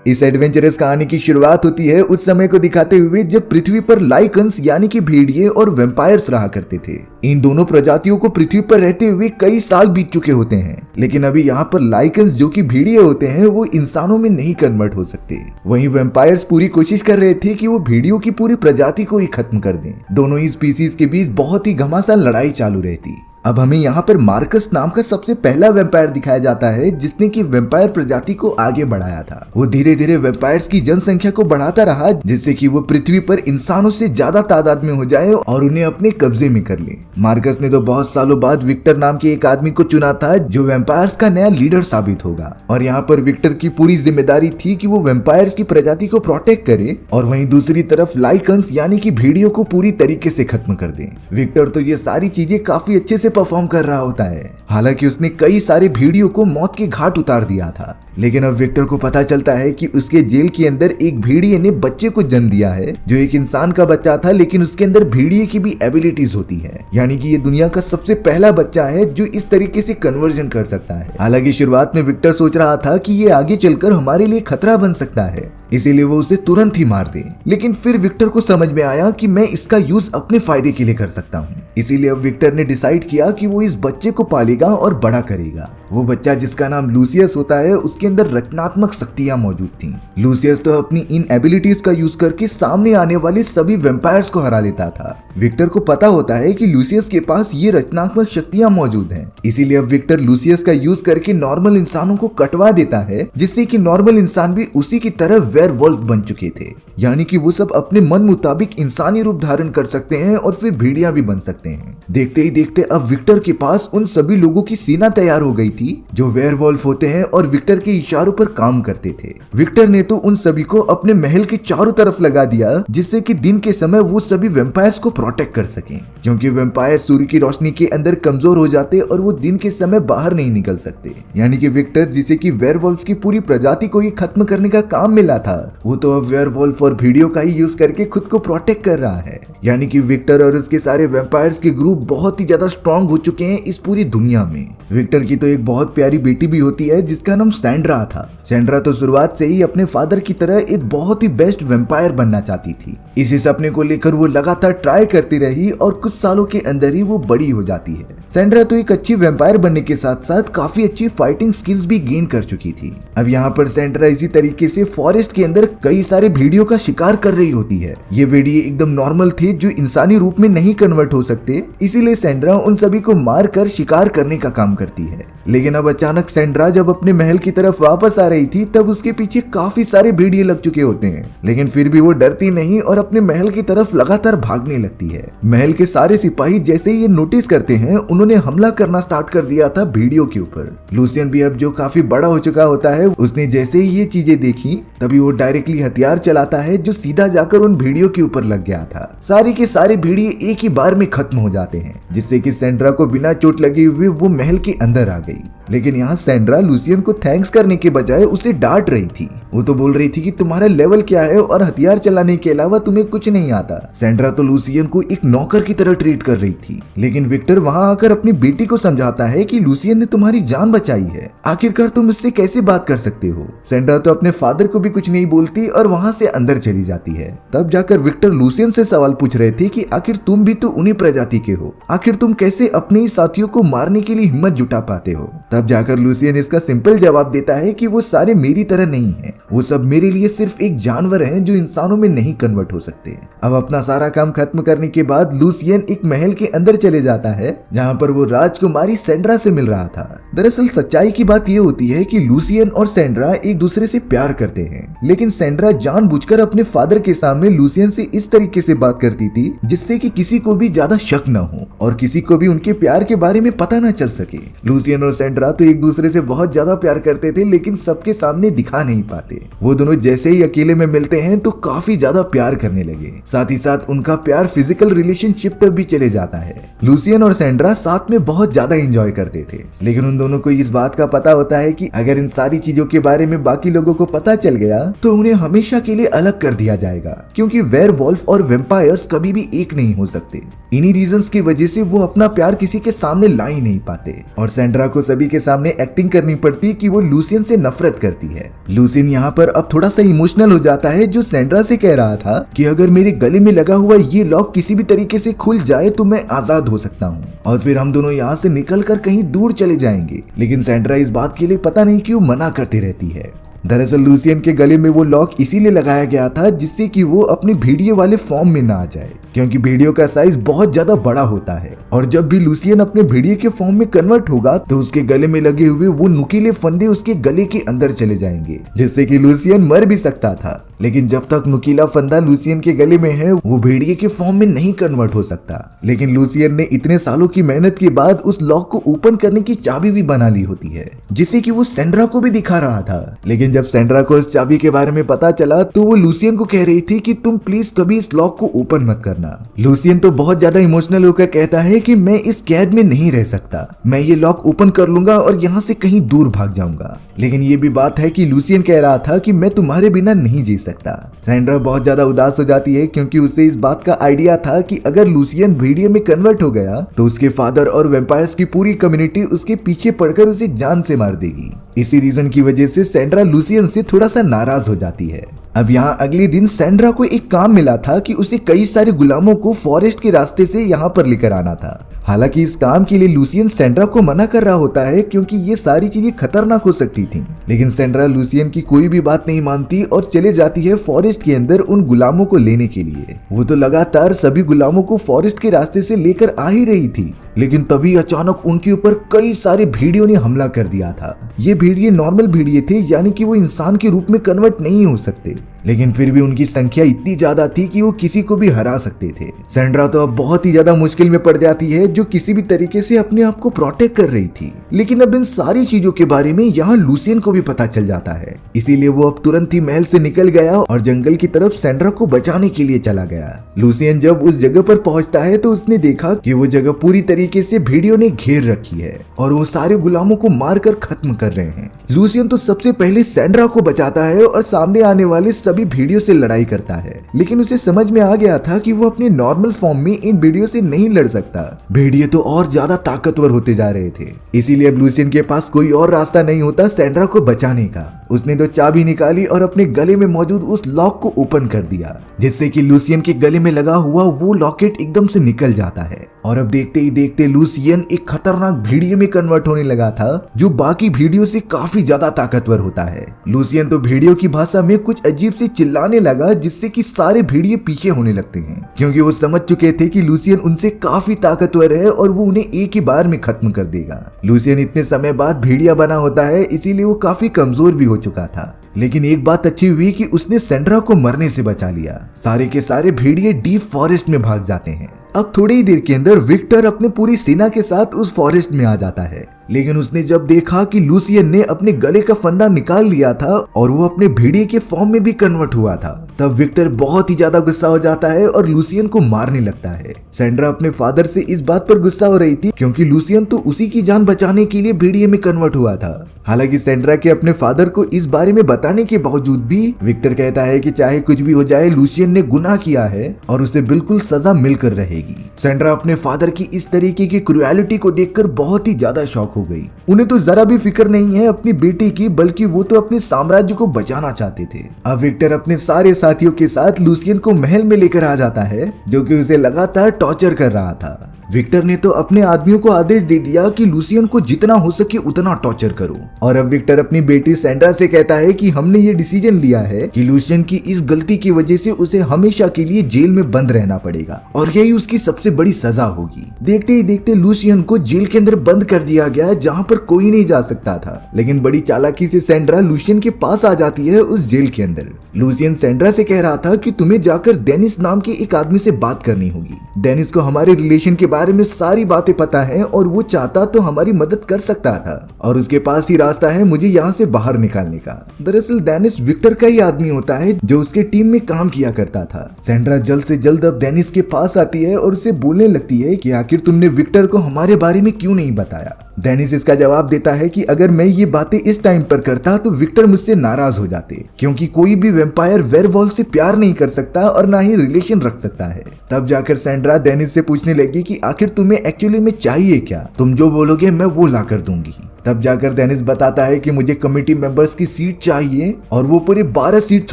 इस एडवेंचरस कहानी की शुरुआत होती है उस समय को दिखाते हुए जब पृथ्वी पर लाइकन्स यानी कि भेड़िए और वेम्पायर्स रहा करते थे। इन दोनों प्रजातियों को पृथ्वी पर रहते हुए कई साल बीत चुके होते हैं, लेकिन अभी यहाँ पर लाइकन्स जो कि भेड़िए होते हैं वो इंसानों में नहीं कन्वर्ट हो सकते। वहीं वेम्पायर्स पूरी कोशिश कर रहे थे कि वो भेड़ियों की पूरी प्रजाति को ही खत्म कर दें। दोनों ही स्पीसीज के बीच बहुत ही घमासान लड़ाई चालू रहती। अब हमें यहाँ पर मार्कस नाम का सबसे पहला वेम्पायर दिखाया जाता है जिसने कि वेम्पायर प्रजाति को आगे बढ़ाया था। वो धीरे धीरे वेम्पायर्स की जनसंख्या को बढ़ाता रहा जिससे कि वो पृथ्वी पर इंसानों से ज्यादा तादाद में हो जाए और उन्हें अपने कब्जे में कर ले। मार्कस ने तो बहुत सालों बाद विक्टर नाम के एक आदमी को चुना था जो वेम्पायर्स का नया लीडर साबित होगा। और यहाँ पर विक्टर की पूरी जिम्मेदारी थी कि वो वेम्पायर्स की प्रजाति को प्रोटेक्ट करे और वहीं दूसरी तरफ लाइकन्स यानी कि भेड़ियों को पूरी तरीके से खत्म कर दे। विक्टर तो ये सारी चीजें काफी अच्छे से परफॉर्म कर रहा होता है। हालांकि उसने कई सारे भेड़ियों को मौत के घाट उतार दिया था, लेकिन अब विक्टर को पता चलता है कि उसके जेल के अंदर एक भेड़िए ने बच्चे को जन्म दिया है जो एक इंसान का बच्चा था, लेकिन उसके अंदर भेड़िए की भी एबिलिटीज होती है। यानी कि ये दुनिया का सबसे पहला बच्चा है जो इस तरीके से कन्वर्जन कर सकता है। हालांकि शुरुआत में विक्टर सोच रहा था कि ये आगे चलकर हमारे लिए खतरा बन सकता है, इसीलिए वो उसे तुरंत ही मार दे। लेकिन फिर विक्टर को समझ में आया कि मैं इसका यूज अपने फायदे के लिए कर सकता हूँ। इसीलिए अब विक्टर ने डिसाइड किया कि वो इस बच्चे को पालेगा और बड़ा करेगा। वो बच्चा जिसका नाम लूसियस होता है उसके अंदर रचनात्मक शक्तियां मौजूद थीं। लूसियस तो अपनी इन एबिलिटीज का यूज करके सामने आने वाले सभी वेम्पायर्स को हरा लेता था। विक्टर को पता होता है कि लूसियस के पास ये रचनात्मक शक्तियां मौजूद हैं, इसीलिए अब विक्टर लूसियस का यूज करके नॉर्मल इंसानों को कटवा देता है जिससे कि नॉर्मल इंसान भी उसी की तरह वेयरवुल्फ बन चुके थे। यानी कि वो सब अपने मन मुताबिक इंसानी रूप धारण कर सकते हैं और फिर भेड़िया भी बन सकते हैं। देखते ही देखते अब विक्टर के पास उन सभी लोगों की सेना तैयार हो गई थी जो वेयरवुल्फ होते हैं और विक्टर के इशारों पर काम करते थे। विक्टर ने तो उन सभी को अपने महल के चारों तरफ लगा दिया जिससे कि दिन के समय वो सभी वेम्पायर्स को प्रोटेक्ट कर सकें, क्योंकि वेम्पायर सूर्य की रोशनी के अंदर कमजोर हो जाते और वो दिन के समय बाहर नहीं निकल सकते। यानी कि विक्टर जिसे कि वेयरवुल्फ की पूरी प्रजाति को ही खत्म करने का काम मिला था, वो तो अब वेयरवुल्फ और भेड़ियों का ही यूज करके खुद को प्रोटेक्ट कर रहा है। यानी कि विक्टर और उसके सारे वेम्पायर्स के ग्रुप बहुत ही ज्यादा स्ट्रांग हो चुके हैं इस पूरी दुनिया में। विक्टर की तो एक बहुत प्यारी बेटी भी होती है जिसका नाम सैंड्रा था। सैंड्रा तो शुरुआत से ही अपने फादर की तरह एक बहुत ही बेस्ट वेम्पायर बनना चाहती थी। इसी सपने को लेकर वो लगातार ट्राई करती रही और कुछ सालों के अंदर ही वो बड़ी हो जाती है। सैंड्रा तो एक अच्छी वेम्पायर बनने के साथ साथ काफी अच्छी फाइटिंग स्किल्स भी गेन कर चुकी थी। अब यहाँ पर सैंड्रा इसी तरीके से फॉरेस्ट के अंदर कई सारे भेड़ियों का शिकार कर रही होती है। ये भेड़िए एकदम नॉर्मल थे जो इंसानी रूप में नहीं कन्वर्ट हो सकते, इसीलिए सैंड्रा उन सभी को मार कर शिकार करने का काम करती है। लेकिन अब अचानक सैंड्रा जब अपने महल की तरफ वापस आ रही थी तब उसके पीछे काफी सारे भेड़िए लग चुके होते हैं, लेकिन फिर भी वो डरती नहीं और अपने महल की तरफ लगातार भागने लगती है। महल के सारे सिपाही जैसे ही ये नोटिस करते हैं उन्होंने हमला करना स्टार्ट कर दिया था भेड़ियों के ऊपर। लूसियन भी अब जो काफी बड़ा हो चुका होता है, उसने जैसे ही ये चीजें देखी तभी वो डायरेक्टली हथियार चलाता है जो सीधा जाकर उन भेड़ियों के ऊपर लग गया था। सारे के सारे भेड़िए एक ही बार में खत्म हो जाते हैं जिससे कि सैंड्रा को बिना चोट लगे हुए वो महल के अंदर आ गई। लेकिन यहाँ सैंड्रा लूसियन को थैंक्स करने के बजाय उसे डांट रही थी। वो तो बोल रही थी कि तुम्हारा लेवल क्या है और हथियार चलाने के अलावा तुम्हें कुछ नहीं आता। सैंड्रा तो लूसियन को एक नौकर की तरह ट्रीट कर रही थी। लेकिन विक्टर वहाँ आकर अपनी बेटी को समझाता है कि लूसियन ने तुम्हारी जान बचाई है, आखिरकार तुम उससे कैसे बात कर सकते हो। सैंड्रा तो अपने फादर को भी कुछ नहीं बोलती और वहाँ से अंदर चली जाती है। तब जाकर विक्टर लूसियन से सवाल पूछ रहे थे कि आखिर तुम भी तो उन्हीं प्रजाति के हो, आखिर तुम कैसे अपने ही साथियों को मारने के लिए हिम्मत जुटा पाते हो। तब जाकर लूसियन इसका सिंपल जवाब देता है कि वो सारे मेरी तरह नहीं है, वो सब मेरे लिए सिर्फ एक जानवर हैं जो इंसानों में नहीं कन्वर्ट हो सकते। अब अपना सारा काम खत्म करने के बाद लूसियन एक महल के अंदर चले जाता है जहाँ पर वो राजकुमारी सैंड्रा से मिल रहा था। दरअसल सच्चाई की बात ये होती है कि लूसियन और सैंड्रा एक दूसरे से प्यार करते हैं, लेकिन सैंड्रा जानबूझकर अपने फादर के सामने लूसियन से इस तरीके से बात करती थी जिससे कि किसी को भी ज्यादा शक न हो और किसी को भी उनके प्यार के बारे में पता न चल सके। लूसियन और सैंड्रा तो एक दूसरे से बहुत ज्यादा प्यार करते थे, लेकिन सबके सामने दिखा नहीं पाते। वो दोनों जैसे ही अकेले में मिलते हैं तो काफी ज्यादा प्यार करने लगे। साथ ही साथ उनका प्यार फिजिकल रिलेशनशिप तक भी चले जाता है। लूसियन और सैंड्रा साथ में बहुत ज्यादा एंजॉय करते थे, लेकिन उन दोनों को इस बात का पता होता है कि अगर इन सारी चीजों के बारे में बाकी लोगों को पता चल गया तो उन्हें हमेशा के लिए अलग कर दिया जाएगा, क्योंकि वेयरवुल्फ और वेम्पायर्स कभी भी एक नहीं हो सकते। इन्हीं रीजंस की वजह से वो अपना प्यार किसी के सामने ला ही नहीं पाते और सैंड्रा को सभी के सामने एक्टिंग करनी पड़ती कि वो लूसियन से नफरत करती है। लूसियन यहाँ पर अब थोड़ा सा इमोशनल हो जाता है, जो सैंड्रा से कह रहा था कि अगर मेरे गले में लगा हुआ ये लॉक किसी भी तरीके से खुल जाए तो मैं आजाद हो सकता हूँ और फिर हम दोनों यहाँ से निकलकर कहीं दूर चले जाएंगे। लेकिन सैंड्रा इस बात के लिए पता नहीं क्यों मना करती रहती है। दरअसल लूसियन के गले में वो लॉक इसीलिए लगाया गया था जिससे कि वो अपने भेड़िए वाले फॉर्म में ना आ जाए, क्योंकि भेड़ियों का साइज बहुत ज्यादा बड़ा होता है और जब भी लूसियन अपने भेड़िए के फॉर्म में कन्वर्ट होगा तो उसके गले में लगे हुए वो नुकीले फंदे उसके गले के अंदर चले जाएंगे, जिससे कि लूसियन मर भी सकता था। लेकिन जब तक नुकीला फंदा लूसियन के गले में है वो भेड़िए के फॉर्म में नहीं कन्वर्ट हो सकता। लेकिन लूसियन ने इतने सालों की मेहनत के बाद उस लॉक को ओपन करने की चाबी भी बना ली होती है, जिसे कि वो सैंड्रा को भी दिखा रहा था। लेकिन जब सैंड्रा को इस चाबी के बारे में पता चला तो वो लूसियन को कह रही थी कि तुम प्लीज कभी इस लॉक को ओपन मत करना। लूसियन तो बहुत ज्यादा इमोशनल होकर कहता है कि मैं इस कैद में नहीं रह सकता, मैं ये लॉक ओपन कर लूंगा और यहाँ से कहीं दूर भाग जाऊंगा। लेकिन ये भी बात है कि लूसियन कह रहा था कि मैं तुम्हारे बिना नहीं जी सकता। सैंड्रा बहुत ज्यादा उदास हो जाती है क्योंकि उसे इस बात का आइडिया था कि अगर लूसियन भेड़िए में कन्वर्ट हो गया तो उसके फादर और वेम्पायर्स की पूरी कम्युनिटी उसके पीछे पड़कर उसे जान से मार देगी। इसी रीजन की वजह से सैंड्रा लूसियन से थोड़ा सा नाराज हो जाती है। अब यहाँ अगले दिन सैंड्रा को एक काम मिला था कि उसे कई सारे गुलामों को फॉरेस्ट के रास्ते से यहाँ पर लेकर आना था। हालांकि इस काम के लिए लूसियन सैंड्रा को मना कर रहा होता है क्योंकि ये सारी चीजें खतरनाक हो सकती थी। लेकिन सैंड्रा लूसियन की कोई भी बात नहीं मानती और चले जाती है फॉरेस्ट के अंदर उन गुलामों को लेने के लिए। वो तो लगातार सभी गुलामों को फॉरेस्ट के रास्ते से लेकर आ ही रही थी, लेकिन तभी अचानक उनके ऊपर कई सारे भेड़ियों ने हमला कर दिया था। ये भेड़िए नॉर्मल भेड़िए थे, यानी कि वो इंसान के रूप में कन्वर्ट नहीं हो सकते, लेकिन फिर भी उनकी संख्या इतनी ज्यादा थी कि वो किसी को भी हरा सकते थे। सैंड्रा तो अब बहुत ही ज्यादा मुश्किल में पड़ जाती है, जो किसी भी तरीके से अपने आप को प्रोटेक्ट कर रही थी। लेकिन अब इन सारी चीजों के बारे में यहाँ लूसियन को भी पता चल जाता है, इसीलिए वो अब तुरंत ही महल से निकल गया और जंगल की तरफ सैंड्रा को बचाने के लिए चला गया। लूसियन जब उस जगह पर पहुंचता है तो उसने देखा कि वो जगह पूरी तरीके से भेड़ियों ने घेर रखी है और वो सारे गुलामों को मारकर खत्म कर रहे हैं। लूसियन तो सबसे पहले सैंड्रा को बचाता है और सामने आने वाले सभी भेड़ियों से लड़ाई करता है, लेकिन उसे समझ में आ गया था कि वो अपने नॉर्मल फॉर्म में इन भेड़ियों से नहीं लड़ सकता। भेड़िए तो और ज्यादा ताकतवर होते जा रहे थे, इसीलिए अब लूसियन के पास कोई और रास्ता नहीं होता सैंड्रा को बचाने का। उसने तो चाबी निकाली और अपने गले में मौजूद उस लॉक को ओपन कर दिया, जिससे कि लूसियन के गले में लगा हुआ वो लॉकेट एकदम से निकल जाता है। और अब देखते ही देखते लूसियन एक खतरनाक भेड़िए में कन्वर्ट होने लगा था, जो बाकी भेड़ियों से काफी ज्यादा ताकतवर होता है। लूसियन तो भेड़ियों की भाषा में कुछ अजीब से चिल्लाने लगा, जिससे कि सारे भेड़िए पीछे होने लगते हैं, क्योंकि वो समझ चुके थे कि लूसियन उनसे काफी ताकतवर है और वो उन्हें एक ही बार में खत्म कर देगा। लूसियन इतने समय बाद भेड़िया बना होता है, इसीलिए वो काफी कमजोर भी हो चुका था। लेकिन एक बात अच्छी हुई कि उसने सैंड्रा को मरने से बचा लिया। सारे के सारे भेड़िए डीप फॉरेस्ट में भाग जाते हैं। अब थोड़ी ही देर के अंदर विक्टर अपने पूरी सेना के साथ उस फॉरेस्ट में आ जाता है, लेकिन उसने जब देखा कि लूसियन ने अपने गले का फंदा निकाल लिया था और वो अपने भेड़िए के फॉर्म में भी कन्वर्ट हुआ था, तब विक्टर बहुत ही ज्यादा गुस्सा हो जाता है और लूसियन को मारने लगता है। सैंड्रा अपने फादर से इस बात पर गुस्सा हो रही थी क्योंकि लूसियन तो उसी की जान बचाने के लिए भेड़िए में कन्वर्ट हुआ था। हालांकि सैंड्रा के अपने फादर को इस बारे में बताने के बावजूद भी विक्टर कहता है कि चाहे कुछ भी हो जाए, लूसियन ने गुनाह किया है और उसे बिल्कुल सजा मिलकर रहेगी। सैंड्रा अपने फादर की इस तरीके की क्रूएलिटी को देखकर बहुत ही ज्यादा शॉक हो गई। उन्हें तो जरा भी फिक्र नहीं है अपनी बेटी की, बल्कि वो तो अपने साम्राज्य को बचाना चाहते थे। अब विक्टर अपने सारे साथियों के साथ लूसियन को महल में लेकर आ जाता है, जो कि उसे लगातार टॉर्चर कर रहा था। विक्टर ने तो अपने आदमियों को आदेश दे दिया कि लूसियन को जितना हो सके उतना टॉर्चर करो। और अब विक्टर अपनी बेटी सैंड्रा से कहता है कि हमने ये डिसीजन लिया है कि लूसियन की इस गलती की वजह से उसे हमेशा के लिए जेल में बंद रहना पड़ेगा और यही उसकी सबसे बड़ी सजा होगी। देखते ही देखते लूसियन को जेल के अंदर बंद कर दिया गया, जहाँ पर कोई नहीं जा सकता था। लेकिन बड़ी चालाकी से सैंड्रा लूसियन के पास आ जाती है उस जेल के अंदर। लूसियन सैंड्रा से कह रहा था कि तुम्हें जाकर डेनिस नाम के एक आदमी से बात करनी होगी। डेनिस को हमारे रिलेशन के बारे में सारी बातें पता है और वो चाहता तो हमारी मदद कर सकता था और उसके पास ही रास्ता है मुझे यहाँ से बाहर निकालने का। दरअसल डेनिस विक्टर का ही आदमी होता है जो उसके टीम में काम किया करता था। सैंड्रा जल्द से जल्द अब डेनिस के पास आती है और उसे बोलने लगती है कि आखिर तुमने विक्टर को हमारे बारे में क्यों नहीं बताया। डेनिस इसका जवाब देता है कि अगर मैं ये बातें इस टाइम पर करता तो विक्टर मुझसे नाराज हो जाते, क्योंकि कोई भी वैम्पायर वेयरवॉल्फ से प्यार नहीं कर सकता और ना ही रिलेशन रख सकता है। तब जाकर सैंड्रा डेनिस से पूछने लगी कि आखिर तुम्हें एक्चुअली में चाहिए क्या, तुम जो बोलोगे मैं वो ला कर दूंगी। तब जाकर डेनिस बताता है कि मुझे कमेटी मेंबर्स की सीट चाहिए और वो पूरे 12 सीट्स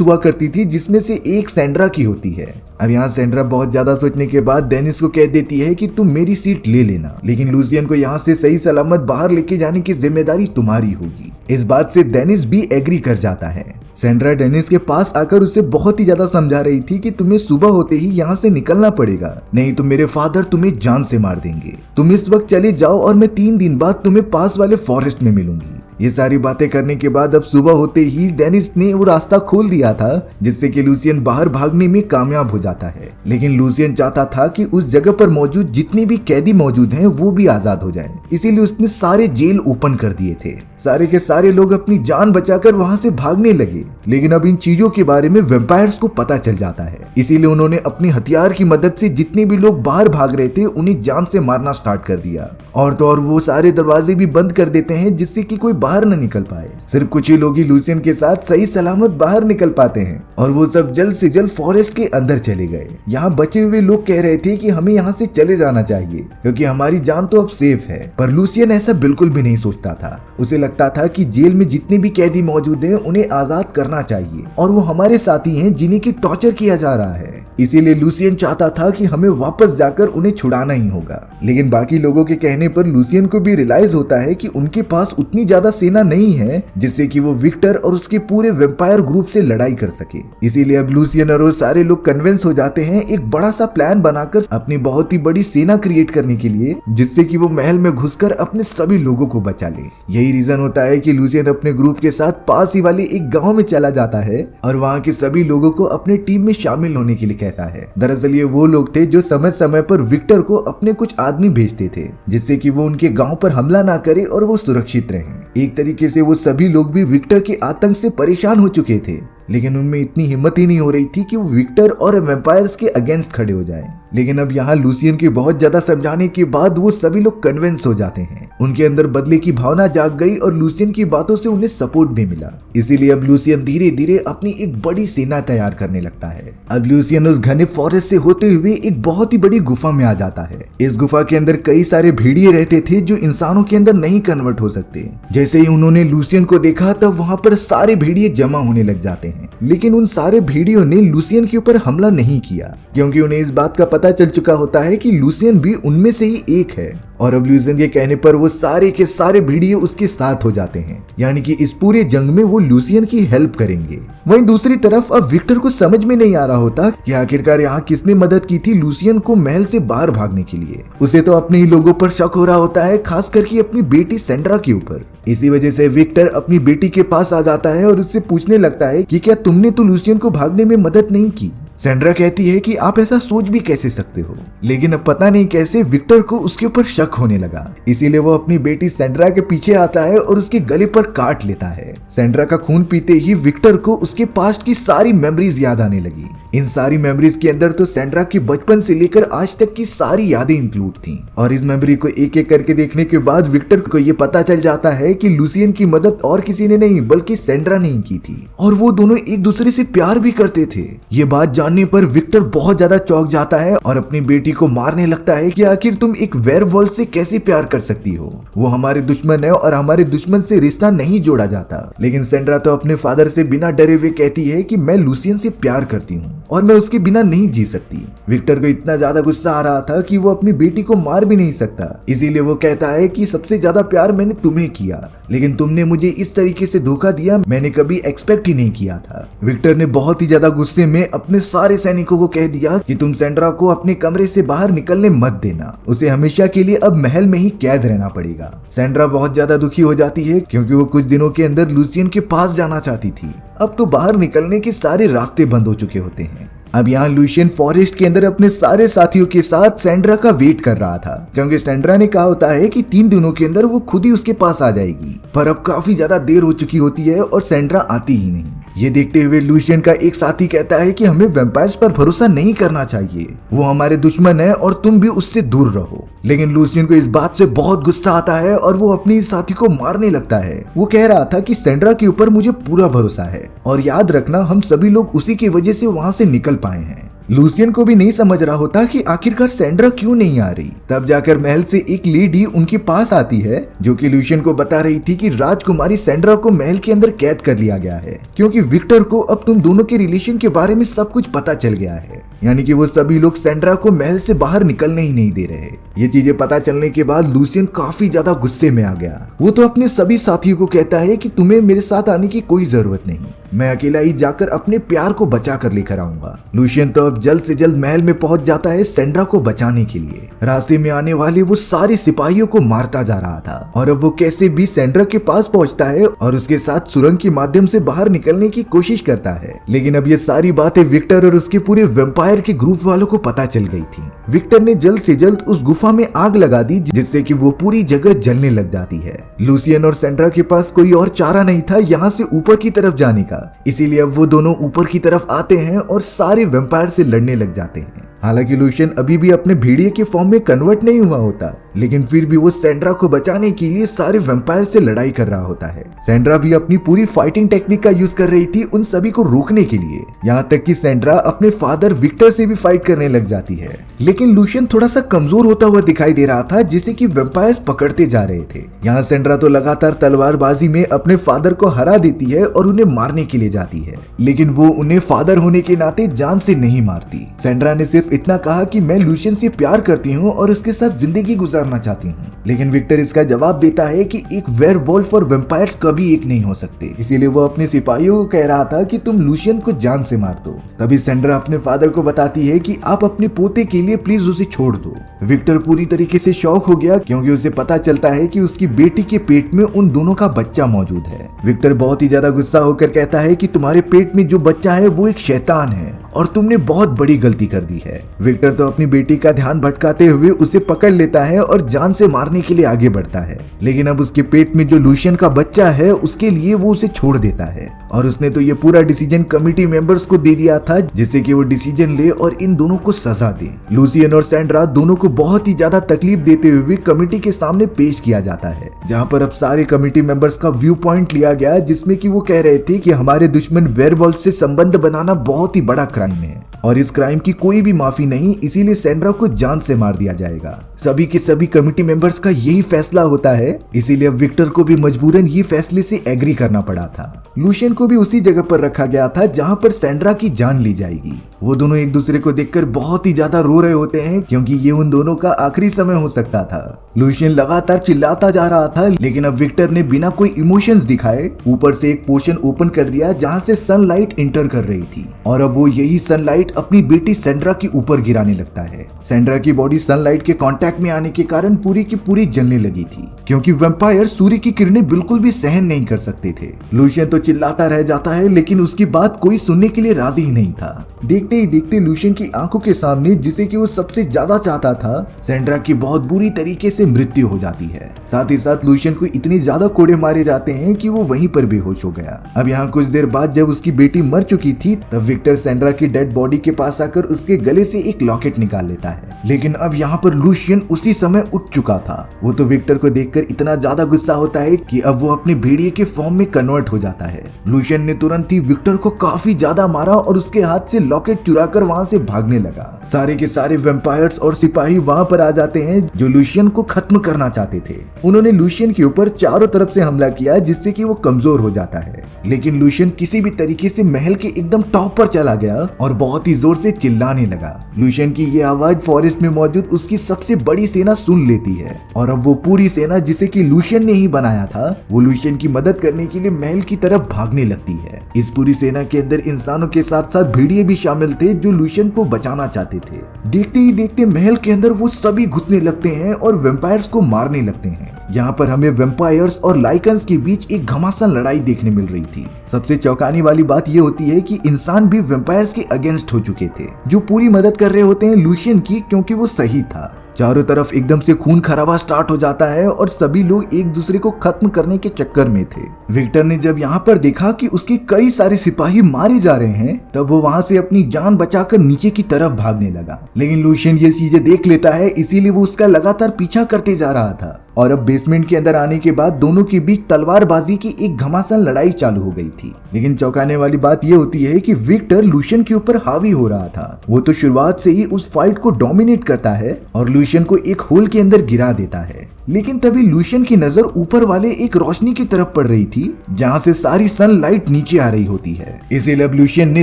हुआ करती थी जिसमें से एक सैंड्रा की होती है। अब यहाँ सैंड्रा बहुत ज्यादा सोचने के बाद डेनिस को कह देती है कि तुम मेरी सीट ले लेना, लेकिन लूसियन को यहाँ से सही सलामत बाहर लेके जाने की जिम्मेदारी तुम्हारी होगी। इस बात से डेनिस भी एग्री कर जाता है। सैंड्रा डेनिस के पास आकर उसे बहुत ही ज्यादा समझा रही थी कि तुम्हें सुबह होते ही यहाँ से निकलना पड़ेगा, नहीं तो मेरे फादर तुम्हें जान से मार देंगे। तुम इस वक्त चले जाओ और मैं 3 दिन बाद तुम्हें पास वाले फॉरेस्ट में मिलूंगी। ये सारी बातें करने के बाद अब सुबह होते ही डेनिस ने वो रास्ता खोल दिया था जिससे कि लूसियन बाहर भागने में कामयाब हो जाता है। लेकिन लूसियन चाहता था कि उस जगह पर मौजूद जितने भी कैदी मौजूद हैं वो भी आजाद हो जाएं। इसीलिए उसने सारे जेल ओपन कर दिए थे। सारे के सारे लोग अपनी जान बचाकर वहां से भागने लगे। लेकिन अब इन चीजों के बारे में वेम्पायर्स को पता चल जाता है, इसीलिए उन्होंने अपनी हथियार की मदद से जितने भी लोग बाहर भाग रहे थे उन्हें जान से मारना स्टार्ट कर दिया। और तो और वो सारे दरवाजे भी बंद कर देते हैं जिससे कि कोई बाहर न निकल पाए। सिर्फ कुछ ही लोग ही लूसियन के साथ सही सलामत बाहर निकल पाते हैं और वो सब जल्द से जल्द फॉरेस्ट के अंदर चले गए। यहाँ बचे हुए लोग कह रहे थे कि हमें यहाँ से चले जाना चाहिए क्योंकि हमारी जान तो अब सेफ है, पर लूसियन ऐसा बिल्कुल भी नहीं सोचता था। उसे लगता था कि जेल में जितने भी कैदी मौजूद हैं उन्हें आजाद करना चाहिए और वो हमारे साथी हैं जिन्हें की टॉर्चर किया जा रहा है। इसीलिए लूसियन चाहता था कि हमें वापस जाकर उन्हें छुड़ाना ही होगा। लेकिन बाकी लोगों के कहने पर लूसियन को भी रियलाइज होता है कि उनके पास उतनी ज्यादा सेना नहीं है जिससे कि वो विक्टर और उसके पूरे वेम्पायर ग्रुप से लड़ाई कर सके। इसीलिए अब लूसियन और वो सारे लोग कन्विंस हो जाते हैं एक बड़ा सा प्लान बनाकर अपनी बहुत ही बड़ी सेना क्रिएट करने के लिए, जिससे कि वो महल में घुसकर अपने सभी लोगों को बचा ले। यही रीजन होता है कि लूसियन अपने ग्रुप के साथ पास ही वाले एक गांव में चला जाता है और वहां के सभी लोगों को अपने टीम में शामिल होने के लिए कहता है। दरअसल ये वो लोग थे जो समय समय पर विक्टर को अपने कुछ आदमी भेजते थे जिससे कि वो उनके गांव पर हमला ना करे और वो सुरक्षित रहें। एक तरीके से वो सभी लोग भी विक्टर के आतंक से परेशान हो चुके थे, लेकिन उनमें इतनी हिम्मत ही नहीं हो रही थी कि वो विक्टर और वेम्पायर्स के अगेंस्ट खड़े हो जाएं। लेकिन अब यहाँ लूसियन के बहुत ज्यादा समझाने के बाद वो सभी लोग कन्विंस हो जाते हैं। उनके अंदर बदले की भावना जाग गई और लूसियन की बातों से उन्हें सपोर्ट भी मिला। इसीलिए अब लूसियन धीरे धीरे अपनी एक बड़ी सेना तैयार करने लगता है। अब लूसियन उस घने फॉरेस्ट से होते हुए एक बहुत ही बड़ी गुफा में आ जाता है। इस गुफा के अंदर कई सारे भेड़िए रहते थे जो इंसानों के अंदर नहीं कन्वर्ट हो सकते। जैसे ही उन्होंने लूसियन को देखा तब वहाँ पर सारे भेड़िए जमा होने लग जाते हैं। लेकिन उन सारे भेड़ियों ने लूसियन के ऊपर हमला नहीं किया क्योंकि उन्हें इस बात का पता चल चुका होता है कि लूसियन भी उनमें से ही एक है। और अब लूसियन के कहने पर वो सारे के सारे भेड़िए उसके साथ हो जाते हैं, यानी कि इस पूरे जंग में वो लूसियन की हेल्प करेंगे। वहीं दूसरी तरफ अब विक्टर को समझ में नहीं आ रहा होता कि आखिरकार यहाँ किसने मदद की थी लूसियन को महल से बाहर भागने के लिए। उसे तो अपने ही लोगों पर शक हो रहा होता है, खास करके अपनी बेटी सैंड्रा के ऊपर। इसी वजह से विक्टर अपनी बेटी के पास आ जाता है और उससे पूछने लगता है कि क्या तुमने तो लूसियन को भागने में मदद नहीं की। सैंड्रा कहती है कि आप ऐसा सोच भी कैसे सकते हो, लेकिन अब पता नहीं कैसे विक्टर को उसके ऊपर शक होने लगा। इसीलिए वो अपनी बेटी सैंड्रा के पीछे आता है और उसके गले पर काट लेता है। सैंड्रा का खून पीते ही विक्टर को उसके पास्ट की सारी मेमोरीज याद आने लगी। इन सारी मेमोरीज के अंदर तो सैंड्रा की बचपन से लेकर आज तक की सारी यादें इंक्लूड थी। और इस मेमोरी को एक एक करके देखने के बाद विक्टर को ये पता चल जाता है कि लूसियन की मदद और किसी ने नहीं बल्कि सैंड्रा ने ही की थी और वो दोनों एक दूसरे से प्यार भी करते थे। ये बात जानने पर विक्टर बहुत ज्यादा चौंक जाता है और अपनी बेटी को मारने लगता है कि आखिर तुम एक वेयरवुल्फ से कैसे प्यार कर सकती हो, वो हमारे दुश्मन है और हमारे दुश्मन से रिश्ता नहीं जोड़ा जाता। लेकिन सैंड्रा तो अपने फादर से बिना डरे हुए कहती है कि मैं लूसियन से प्यार करती हूँ और मैं उसके बिना नहीं जी सकती। विक्टर को इतना ज्यादा गुस्सा आ रहा था कि वो अपनी बेटी को मार भी नहीं सकता। इसीलिए वो कहता है कि सबसे ज्यादा प्यार मैंने तुम्हें किया, लेकिन तुमने मुझे इस तरीके से धोखा दिया, मैंने कभी एक्सपेक्ट ही नहीं किया था। विक्टर ने बहुत ही ज्यादा गुस्से में अपने सारे सैनिकों को कह दिया कि तुम सैंड्रा को अपने कमरे से बाहर निकलने मत देना, उसे हमेशा के लिए अब महल में ही कैद रहना पड़ेगा। सैंड्रा बहुत ज्यादा दुखी हो जाती है क्योंकि वो कुछ दिनों के अंदर लूसियन के पास जाना चाहती थी। अब तो बाहर निकलने के सारे रास्ते बंद हो चुके होते हैं। अब यहाँ लूसियन फॉरेस्ट के अंदर अपने सारे साथियों के साथ सैंड्रा का वेट कर रहा था क्योंकि सैंड्रा ने कहा होता है कि 3 दिनों के अंदर वो खुद ही उसके पास आ जाएगी। पर अब काफी ज्यादा देर हो चुकी होती है और सैंड्रा आती ही नहीं। ये देखते हुए लूसियन का एक साथी कहता है कि हमें वैम्पायर्स पर भरोसा नहीं करना चाहिए, वो हमारे दुश्मन है और तुम भी उससे दूर रहो। लेकिन लूसियन को इस बात से बहुत गुस्सा आता है और वो अपने साथी को मारने लगता है। वो कह रहा था कि सैंड्रा के ऊपर मुझे पूरा भरोसा है और याद रखना हम सभी लोग उसी की वजह से वहां से निकल पाए हैं। लूसियन को भी नहीं समझ रहा होता कि आखिरकार सैंड्रा क्यों नहीं आ रही। तब जाकर महल से एक लेडी उनके पास आती है जो कि लूसियन को बता रही थी कि राजकुमारी सैंड्रा को महल के अंदर कैद कर लिया गया है क्योंकि विक्टर को अब तुम दोनों के रिलेशन के बारे में सब कुछ पता चल गया है। यानी कि वो सभी लोग सैंड्रा को महल से बाहर निकलने ही नहीं दे रहे। ये चीजें पता चलने के बाद लूसियन काफी ज्यादा गुस्से में आ गया। वो तो अपने सभी साथियों को कहता है कि तुम्हें मेरे साथ आने की कोई जरूरत नहीं, मैं अकेला ही जाकर अपने प्यार को बचा कर लेकर आऊंगा। लूसियन तो अब जल्द से जल्द महल में पहुंच जाता है सैंड्रा को बचाने के लिए। रास्ते में आने वाले वो सारे सिपाहियों को मारता जा रहा था और अब वो कैसे भी सैंड्रा के पास पहुंचता है और उसके साथ सुरंग के माध्यम से बाहर निकलने की कोशिश करता है। लेकिन अब ये सारी बातें विक्टर और उसके पूरे वेम्पायर के ग्रुप वालों को पता चल गई थी। विक्टर ने जल्द से जल्द उस गुफा में आग लगा दी जिससे कि वो पूरी जगह जलने लग जाती है। लूसियन और सैंड्रा के पास कोई और चारा नहीं था यहाँ से ऊपर की तरफ जाने का, इसीलिए अब वो दोनों ऊपर की तरफ आते हैं और सारे वेम्पायर से लड़ने लग जाते हैं। हालांकि लूसियन अभी भी अपने भेड़िए के फॉर्म में कन्वर्ट नहीं हुआ होता, लेकिन फिर भी वो सैंड्रा को बचाने के लिए सारे वेम्पायर से लड़ाई कर रहा होता है। सैंड्रा भी अपनी पूरी फाइटिंग टेक्निक का यूज कर रही थी उन सभी को रोकने के लिए। यहाँ तक कि सैंड्रा अपने फादर विक्टर से भी फाइट करने लग जाती है। लेकिन लूसियन थोड़ा सा कमजोर होता हुआ दिखाई दे रहा था जिसे कि वेम्पायर्स पकड़ते जा रहे थे। यहाँ सैंड्रा तो लगातार तलवारबाजी में अपने फादर को हरा देती है और उन्हें मारने के लिए जाती है, लेकिन वो उन्हें फादर होने के नाते जान से नहीं मारती। सैंड्रा ने सिर्फ इतना कहा कि मैं लूसियन से प्यार करती हूँ और उसके साथ जिंदगी गुजारना चाहती हूँ, लेकिन विक्टर इसका जवाब देता है कि एक वेयरवुल्फ और वेम्पायर्स कभी एक नहीं हो सकते। इसीलिए वो अपने सिपाहियों को कह रहा था कि तुम लूसियन को जान से मार दो। तभी सैंड्रा अपने फादर को बताती है कि आप अपने पोते के लिए प्लीज उसे छोड़ दो। विक्टर पूरी तरीके से शॉक हो गया क्योंकि उसे पता चलता है कि उसकी बेटी के पेट में उन दोनों का बच्चा मौजूद है। विक्टर बहुत ही ज्यादा गुस्सा होकर कहता है कि तुम्हारे पेट में जो बच्चा है वो एक शैतान है और तुमने बहुत बड़ी गलती कर दी है। विक्टर तो अपनी बेटी का ध्यान भटकाते हुए उसे पकड़ लेता है और जान से मारने के लिए आगे बढ़ता है, लेकिन अब उसके पेट में जो लूसियन का बच्चा है उसके लिए वो उसे छोड़ देता है। और उसने तो ये पूरा डिसीजन कमिटी मेंबर्स को दे दिया था जिससे कि वो डिसीजन ले और इन दोनों को सजा दे। लूसियन और सैंड्रा दोनों को बहुत ही ज्यादा तकलीफ देते हुए कमिटी के सामने पेश किया जाता है, जहां पर अब सारे कमिटी मेंबर्स का व्यू पॉइंट लिया गया जिसमें कि वो कह रहे थे कि हमारे दुश्मन वेयरवुल्फ से संबंध बनाना बहुत ही बड़ा क्राइम है और इस क्राइम की कोई भी माफी नहीं, इसीलिए सैंड्रा को जान से मार दिया जाएगा। सभी के सभी कमिटी मेंबर्स का यही फैसला होता है, इसीलिए विक्टर को भी मजबूरन ये फैसले से एग्री करना पड़ा था। लूसियन को भी उसी जगह पर रखा गया था जहां पर सैंड्रा की जान ली जाएगी। वो दोनों एक दूसरे को देखकर बहुत ही ज्यादा रो रहे होते हैं क्योंकि ये उन दोनों का आखिरी समय हो सकता था। लूसियन लगातार चिल्लाता जा रहा था, लेकिन अब विक्टर ने बिना कोई इमोशंस दिखाए ऊपर से एक पोर्शन ओपन कर दिया जहां से सनलाइट इंटर कर रही थी और अब वो यही सनलाइट अपनी बेटी सैंड्रा के ऊपर गिराने लगता है। सैंड्रा की बॉडी सनलाइट के कांटेक्ट में आने के कारण पूरी की पूरी जलने लगी थी क्योंकि वेम्पायर सूर्य की किरणें बिल्कुल भी सहन नहीं कर सकते थे। लूसियन तो चिल्लाता रह जाता है, लेकिन उसकी बात कोई सुनने के लिए राजी ही नहीं था। देखते ही देखते लूसियन की आंखों के सामने जिसे कि वो सबसे ज्यादा चाहता था, सैंड्रा की बहुत बुरी तरीके से मृत्यु हो जाती है। साथ ही साथ लूसियन को इतने ज्यादा कोड़े मारे जाते हैं कि वो वहीं पर बेहोश हो गया। अब यहाँ कुछ देर बाद जब उसकी बेटी मर चुकी थी तब विक्टर सैंड्रा की डेड बॉडी के पास आकर उसके गले से एक लॉकेट निकाल लेता है, लेकिन अब यहाँ पर लूसियन उसी समय उठ चुका था। वो तो विक्टर को देखकर इतना ज्यादा गुस्सा होता है कि अब वो अपने भेड़िए के फॉर्म में कन्वर्ट हो जाता है। लूसियन ने तुरंत ही विक्टर को काफी ज्यादा मारा और उसके हाथ से लॉकेट चुराकर वहां से भागने लगा। सारे के सारे वेम्पायर्स और सिपाही वहां पर आ जाते हैं जो लूसियन को खत्म करना चाहते थे। उन्होंने लूसियन के ऊपर चारों तरफ से हमला किया जिससे कि वो कमजोर हो जाता है, लेकिन लूसियन किसी भी तरीके से महल के एकदम टॉप पर चला गया और बहुत ही जोर से चिल्लाने लगा। लूसियन की ये आवाज फॉरेस्ट में मौजूद उसकी सबसे बड़ी सेना सुन लेती है और अब वो पूरी सेना जिसे कि लूसियन ने ही बनाया था, वो लूसियन की मदद करने के लिए महल की तरफ भागने लगती है। इस पूरी सेना के अंदर इंसानों के साथ साथ भेड़िए भी शामिल थे जो लूसियन को बचाना चाहते थे। देखते ही देखते महल के अंदर वो सभी घुसने लगते हैं और वेम्पायर्स को मारने लगते हैं। यहाँ पर हमें वेम्पायर्स और लाइकन्स के बीच एक घमासान लड़ाई देखने मिल रही थी। सबसे चौंकाने वाली बात ये होती है कि इंसान भी वेम्पायर्स के अगेंस्ट हो चुके थे, जो पूरी मदद कर रहे होते हैं लूसियन की क्योंकि वो सही था। चारों तरफ एकदम से खून खराबा स्टार्ट हो जाता है और सभी लोग एक दूसरे को खत्म करने के चक्कर में थे। विक्टर ने जब यहाँ पर देखा कि उसके कई सारे सिपाही मारे जा रहे हैं, तब वो वहां से अपनी जान बचाकर नीचे की तरफ भागने लगा, लेकिन लूसियन ये चीजें देख लेता है, इसीलिए वो उसका लगातार पीछा करते जा रहा था और अब बेसमेंट के अंदर आने के बाद दोनों के बीच तलवारबाजी की एक घमासान लड़ाई चालू हो गई थी। लेकिन चौंकाने वाली बात यह होती है कि विक्टर लूशियन के ऊपर हावी हो रहा था। वो तो शुरुआत से ही उस फाइट को डोमिनेट करता है और लूशियन को एक होल के अंदर गिरा देता है। लेकिन तभी लूशियन की नजर ऊपर वाले एक रोशनी की तरफ पड़ रही थी जहां से सारी सनलाइट नीचे आ रही होती है। इसीलिए अब लूशियन ने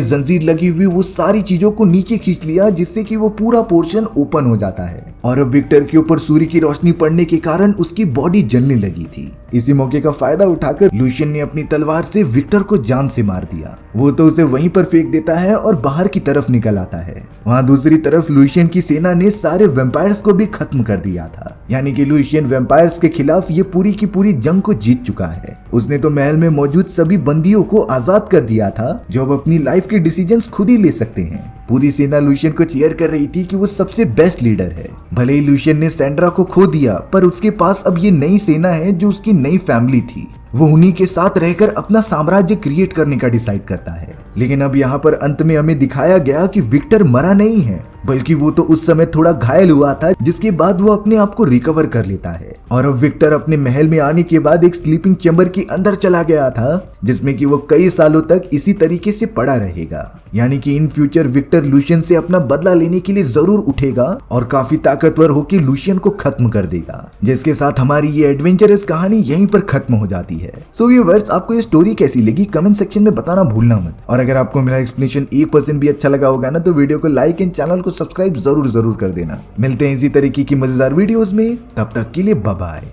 जंजीर लगी हुई वो सारी चीजों को नीचे खींच लिया जिससे कि वो पूरा पोर्शन ओपन हो जाता है और अब विक्टर के ऊपर सूर्य की रोशनी पड़ने के कारण उसकी बॉडी जलने लगी थी। इसी मौके का फायदा उठाकर लूशियन ने अपनी तलवार से विक्टर को जान से मार दिया। वो तो उसे वहीं पर फेंक देता है और बाहर की तरफ निकल आता है। वहां दूसरी तरफ लूशियन की सेना ने सारे वैम्पायर्स को भी खत्म कर दिया था, यानी कि लूशियन वैम्पायर्स के खिलाफ ये पूरी की पूरी जंग को जीत चुका है। उसने तो महल में मौजूद सभी बंदियों को आजाद कर दिया था जो अब अपनी लाइफ के डिसीजंस खुद ही ले सकते हैं। पूरी सेना लूशियन को चीयर कर रही थी कि वो सबसे बेस्ट लीडर है। भले ही लूशियन ने सैंड्रा को खो दिया पर उसके पास अब ये नई सेना है जो उसकी नई फैमिली थी। वो उन्हीं के साथ रहकर अपना साम्राज्य क्रिएट करने का डिसाइड करता है। लेकिन अब यहाँ पर अंत में हमें दिखाया गया कि विक्टर मरा नहीं है, बल्कि वो तो उस समय थोड़ा घायल हुआ था, जिसके बाद वो अपने आप को रिकवर कर लेता है। और अब विक्टर अपने महल में आने के बाद एक स्लीपिंग चैम्बर के अंदर चला गया था जिसमें कि वो कई सालों तक इसी तरीके से पड़ा रहेगा। यानी कि इन फ्यूचर विक्टर लूशियन से अपना बदला लेने के लिए जरूर उठेगा और काफी ताकतवर होकर लूशियन को खत्म कर देगा। जिसके साथ हमारी ये एडवेंचरस कहानी यहीं पर खत्म हो जाती है। सो व्यूअर्स, आपको ये स्टोरी कैसी लगी कमेंट सेक्शन में बताना भूलना मत। और अगर आपको मेरा एक्सप्लेनेशन 1% भी अच्छा लगा होगा ना तो वीडियो को लाइक एंड चैनल को सब्सक्राइब जरूर कर देना। मिलते हैं इसी तरीके की मजेदार वीडियोस में, तब तक के लिए बाय बाय।